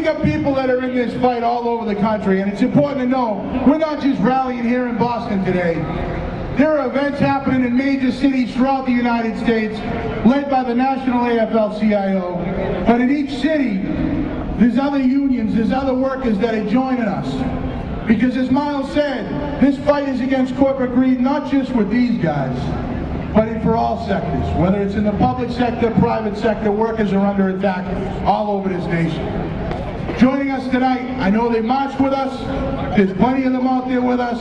got people that are in this fight all over the country, and it's important to know we're not just rallying here in Boston today. There are events happening in major cities throughout the United States, led by the National AFL-CIO. But in each city, there's other unions, there's other workers that are joining us. Because as Miles said, this fight is against corporate greed, not just with these guys, but for all sectors. Whether it's in the public sector, private sector, workers are under attack all over this nation. Joining us tonight, I know they marched with us. There's plenty of them out there with us.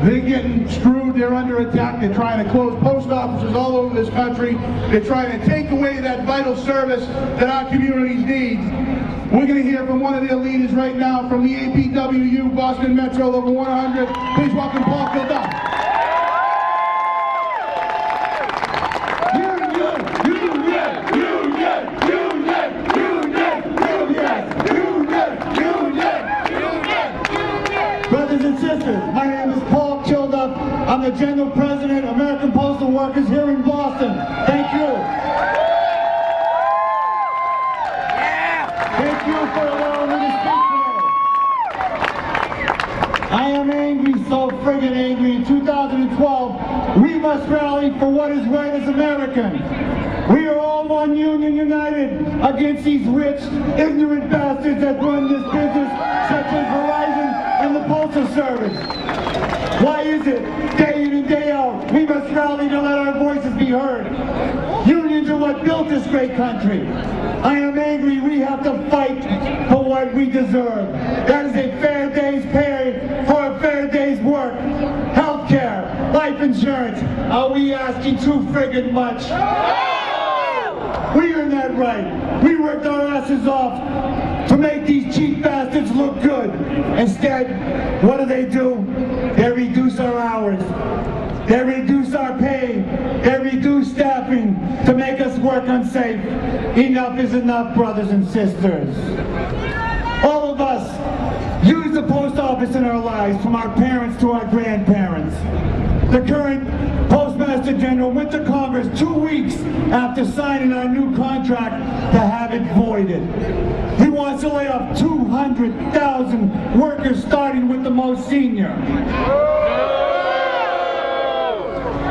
They're getting screwed, they're under attack. They're trying to close post offices all over this country. They're trying to take away that vital service that our communities need. We're going to hear from one of their leaders right now from the APWU, Boston Metro, Local 100. Please welcome Paul Kildare. My name is Paul Kildare. I'm the General President of American Postal Workers here in Boston. Thank you. Thank you for allowing me to speak today. I am angry, so friggin' angry. In 2012, we must rally for what is right as Americans. We are all one union united against these rich, ignorant bastards that run this business, such as Verizon and the Postal Service. Why is it, day in and day out, we must rally to let our voices be heard? Unions are what built this great country. I am angry we have to fight for what we deserve. That is a fair day's pay for a fair day's work. Health care, life insurance. Are we asking too friggin' much? We earned that right. We worked our asses off to make these cheap bastards look good. Instead, what do? They reduce our hours. They reduce our pay. They reduce staffing to make us work unsafe. Enough is enough, brothers and sisters. All of us use the post office in our lives, from our parents to our grandparents. The current Postmaster General went to Congress 2 weeks after signing our new contract to have it voided. He wants to lay off 200,000 workers, starting with the most senior.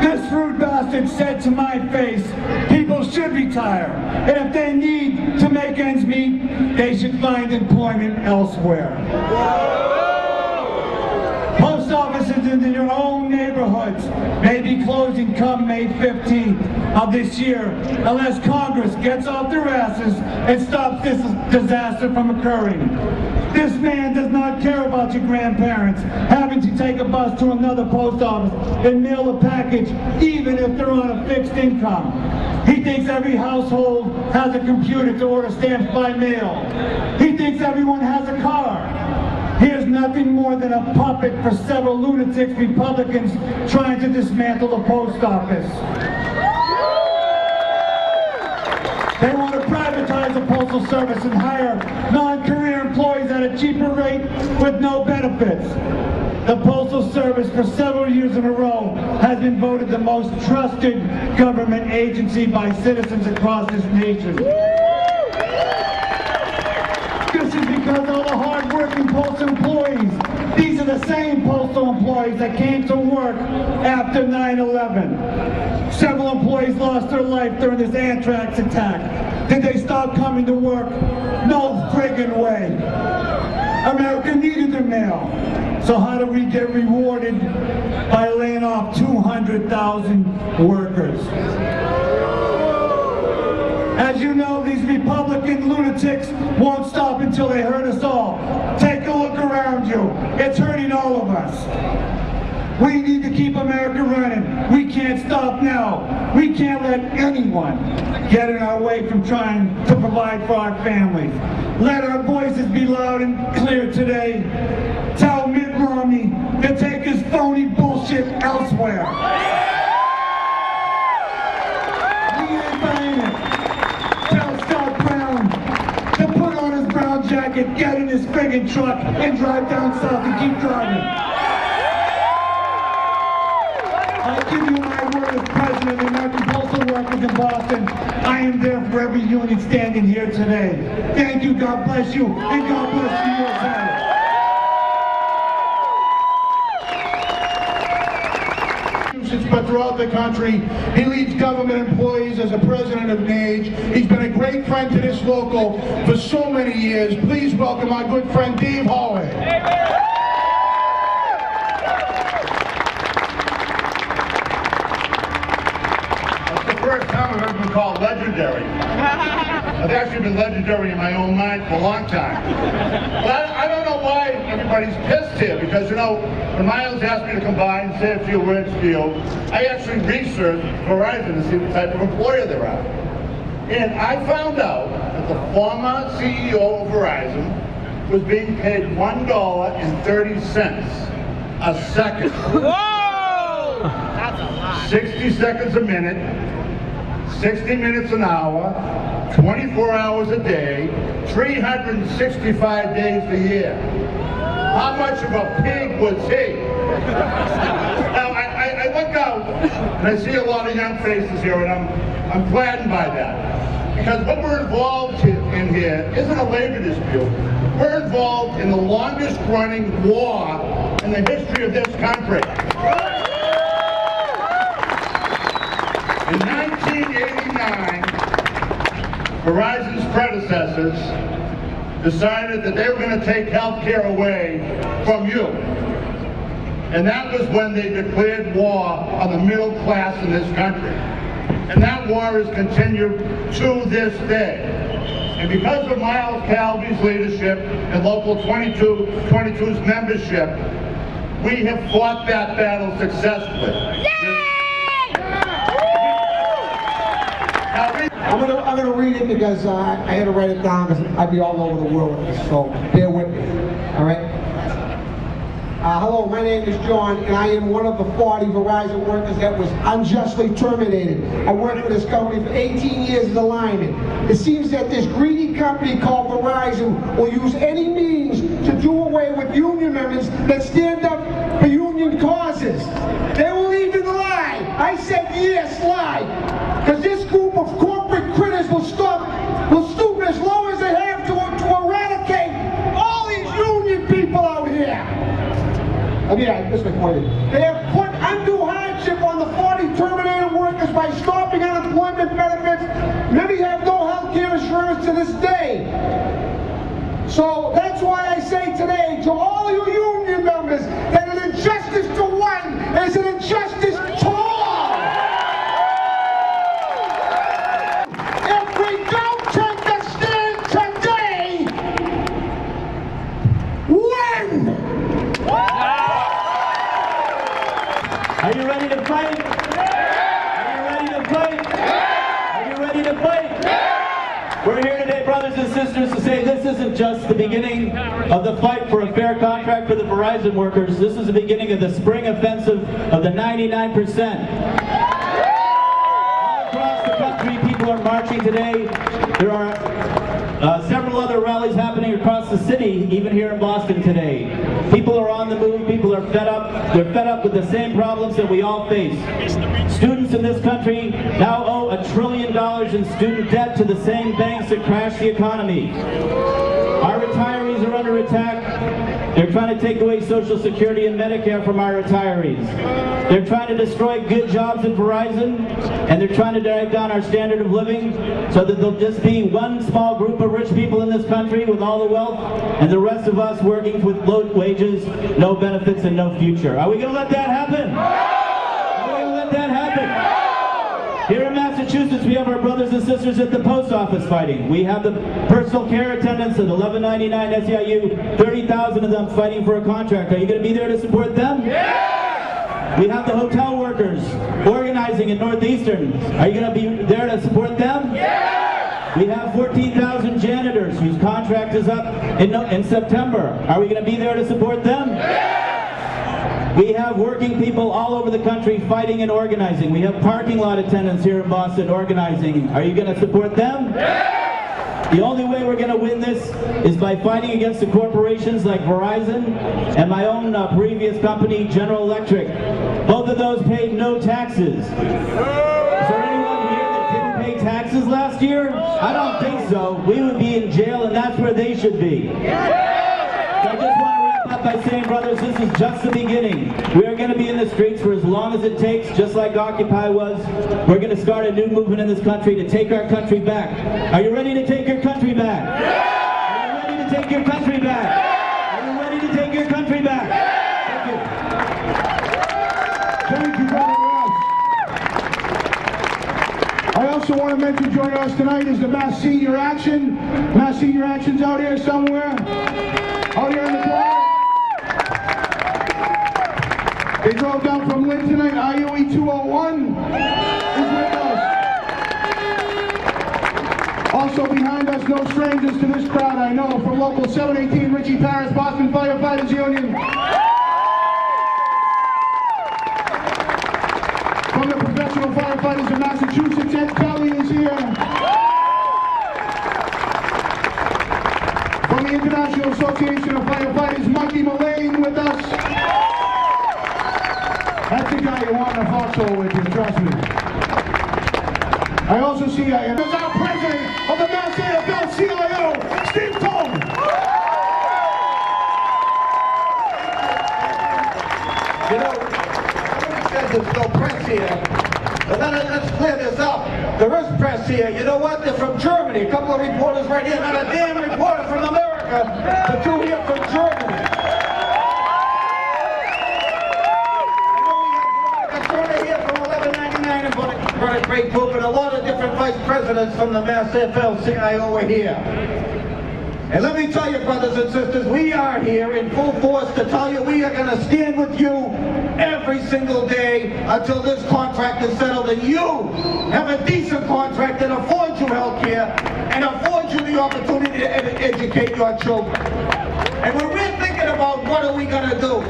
This rude bastard said to my face, people should retire, and if they need to make ends meet, they should find employment elsewhere. Post offices in your own neighborhoods may be closing come May 15th of this year unless Congress gets off their asses and stops this disaster from occurring. This man does not care about your grandparents having to take a bus to another post office and mail a package, even if they're on a fixed income. He thinks every household has a computer to order stamps by mail. He thinks everyone has a car. He is nothing more than a puppet for several lunatic Republicans trying to dismantle the post office. They want to privatize the Postal Service and hire non-career employees at a cheaper rate with no benefits. The Postal Service, for several years in a row, has been voted the most trusted government agency by citizens across this nation. This is because all the hard-working postal employees, these are the same postal employees that came to work after 9/11. Several employees lost their life during this anthrax attack. Did they stop coming to work? No friggin' way. America needed their mail. So how do we get rewarded by laying off 200,000 workers? As you know, these Republican lunatics won't stop until they hurt us all. Take a look around you. It's hurting all of us. We need to keep America running. We can't stop now. We can't let anyone get in our way from trying to provide for our families. Let our voices be loud and clear today. Tell Mitt Romney to take his phony bullshit elsewhere. We ain't buying it. Tell Scott Brown to put on his brown jacket, get in his friggin' truck, and drive down south and keep driving. I give you my word as president of the American Postal Workers unions in Boston, I am there for every union standing here today. Thank you, God bless you, and God bless the USA. But throughout the country, he leads government employees as a president of NAGE. He's been a great friend to this local for so many years. Please welcome our good friend Dave Hallway. It's the first time I've ever been called legendary. I've actually been legendary in my own mind for a long time. But I don't know why everybody's pissed here, because, you know, when Miles asked me to come by and say a few words to you, I actually researched Verizon to see what type of employer they are. And I found out that the former CEO of Verizon was being paid $1.30 a second. Whoa! That's a lot. 60 seconds a minute, 60 minutes an hour, 24 hours a day, 365 days a year. How much of a pig was he? Now, I look out and I see a lot of young faces here, and I'm gladdened by that. Because what we're involved in here isn't a labor dispute. We're involved in the longest running war in the history of this country. In 1989, Verizon's predecessors decided that they were going to take health care away from you. And that was when they declared war on the middle class in this country. And that war has continued to this day. And because of Miles Calby's leadership and Local 22's membership, we have fought that battle successfully. I'm gonna read it because I had to write it down because I'd be all over the world with this, so bear with me, all right? Hello, my name is John, and I am one of the 40 Verizon workers that was unjustly terminated. I worked for this company for 18 years as a lineman. It seems that this greedy company called Verizon will use any means to do away with union members that stand up for union causes. They will even lie. I said yes, lie. Because this group of corporate critters will stoop as low as they have to eradicate all these union people out here. That's my point. They have put undue hardship on the 40 terminated workers by stopping unemployment benefits. Many have no health care insurance to this day. So that's why I say today to all you union members that an injustice to one is an injustice to all. If we don't take a stand today, when? Are you ready to fight? Are you ready to fight? Are you ready to fight? We're here today, brothers and sisters, to say this isn't just the beginning of the fight for a fair contract for the Verizon workers. This is the beginning of the spring offensive of the 99%. All across the country, people are marching today. There are several other rallies happening across the city, even here in Boston today. People are on the move, people are fed up. They're fed up with the same problems that we all face. Students in this country now owe $1 trillion in student debt to the same banks that crashed the economy. Our retirees are under attack. They're trying to take away Social Security and Medicare from our retirees. They're trying to destroy good jobs at Verizon, and they're trying to drive down our standard of living so that there'll just be one small group of rich people in this country with all the wealth, and the rest of us working with low wages, no benefits, and no future. Are we going to let that happen? Are we going to let that happen? Here in Massachusetts, we have our brothers and sisters at the post office fighting. We have the personal care attendants at 1199 SEIU, 30,000 of them fighting for a contract. Are you going to be there to support them? Yeah! We have the hotel workers organizing in Northeastern. Are you going to be there to support them? Yeah! We have 14,000 janitors whose contract is up in September. Are we going to be there to support them? Yeah! We have working people all over the country fighting and organizing. We have parking lot attendants here in Boston organizing. Are you going to support them? Yeah! The only way we're going to win this is by fighting against the corporations like Verizon and my own previous company, General Electric. Both of those paid no taxes. Is there anyone here that taxes last year? I don't think so. We would be in jail, and that's where they should be. So I just want to wrap up by saying, brothers, this is just the beginning. We are going to be in the streets for as long as it takes, just like Occupy was. We're going to start a new movement in this country to take our country back. Are you ready to take your country back? Are you ready to take your country back? Are you ready to take your country back? Thank you, Brother Ross. I also want to mention joining us tonight is the Mass Senior Action. Mass Senior Action's out here somewhere. Out here in the park. They drove down from Lynn tonight. IOE 201 is with us. Also behind us, no strangers to this crowd, I know, from Local 718 Richie Paris, Boston Firefighters Union. From the Professional Firefighters of Massachusetts, Ed Kelly is here. From the International Association of Firefighters, Mikey Mullane with us. That's the guy you want in a foxhole with you, trust me. I also see our president of the Mass AFL-CIO, Steve Coleman. You know, everybody says there's no press here. But let's clear this up. There is press here. You know what? They're from Germany. A couple of reporters right here. Not a damn reporter from America. The two here from Germany. Here from 1199 and brought a great group, and a lot of different vice presidents from the Mass AFL-CIO are here. And let me tell you, brothers and sisters, we are here in full force to tell you we are going to stand with you every single day until this contract is settled and you have a decent contract that affords you health care and affords you the opportunity to educate your children. And when we're thinking about what are we going to do,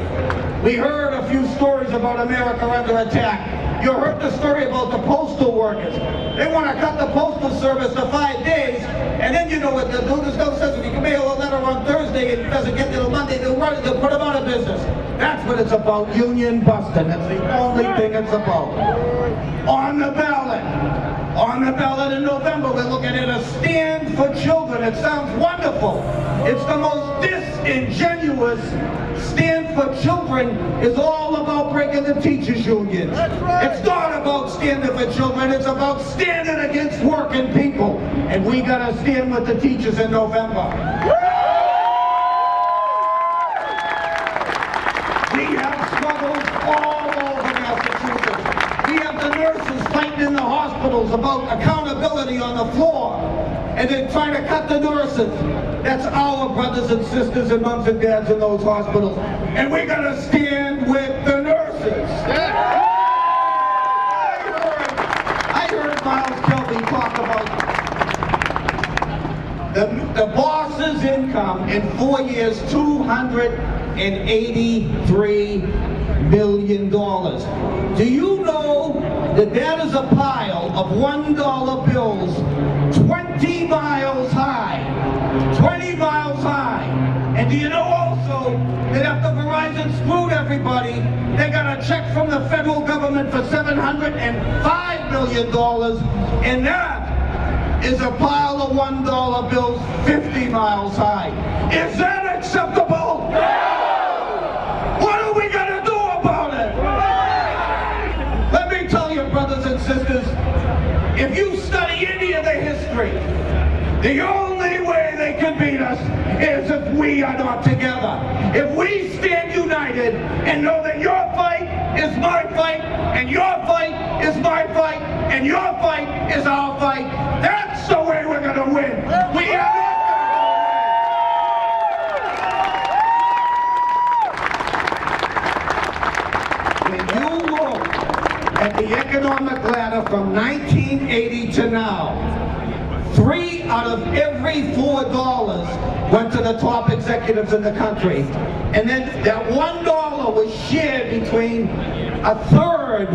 we heard a few stories about America under attack. You heard the story about the postal workers. They want to cut the postal service to 5 days, and then you know what they'll do. There's no sense if you can mail a letter on Thursday and it doesn't get till Monday, they'll put them out of business. That's what it's about, union busting. That's the only thing it's about. On the ballot in November, we're looking at a stand for children. It sounds wonderful. It's the most disingenuous. Stand for Children is all about breaking the teachers' unions. It's not about standing for children, it's about standing against working people. And we gotta stand with the teachers in November. We have struggles all over Massachusetts. We have the nurses fighting in the hospitals about accountability on the floor. And they're trying to cut the nurses. That's our brothers and sisters and moms and dads in those hospitals. And we're going to stand with the nurses. I heard Miles Kelby talk about the boss's income in 4 years, $283 million. Do you know that that is a pile of $1 bills 20 miles high? 20 miles high. And do you know also that after Verizon screwed everybody, they got a check from the federal government for $705 million, and that is a pile of $1 bills 50 miles high. Is that acceptable? No! What are we going to do about it? Let me tell you, brothers and sisters, if you study any of the history, the only way they can beat us is if we are not together. If we stand united and know that your fight is my fight, and your fight is my fight, and your fight is our fight, that's the way we're going to win. We are not going to win. When you look at the economic ladder from 1980 to now, 3 out of every $4 went to the top executives in the country. And then that $1 was shared between a third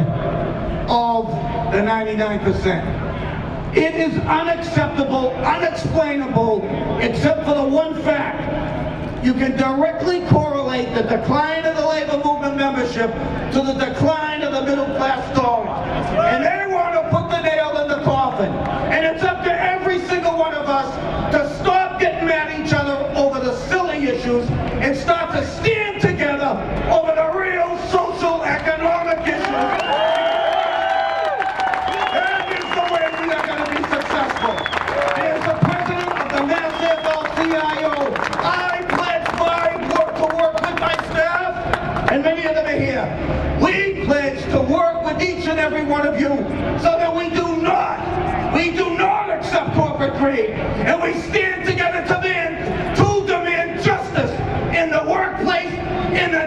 of the 99%. It is unacceptable, unexplainable, except for the one fact. You can directly correlate the decline of the labor movement membership to the decline of the middle class dollar. And they want to put the nail in the coffin. And it's issues and start to stand together over the real social economic issues. That is the way we are going to be successful. As the president of the Mass AFL-CIO, I pledge my work to work with my staff, and many of them are here. We pledge to work with each and every one of you so that we do not accept corporate greed, and we stand together to demand justice in the workplace, in the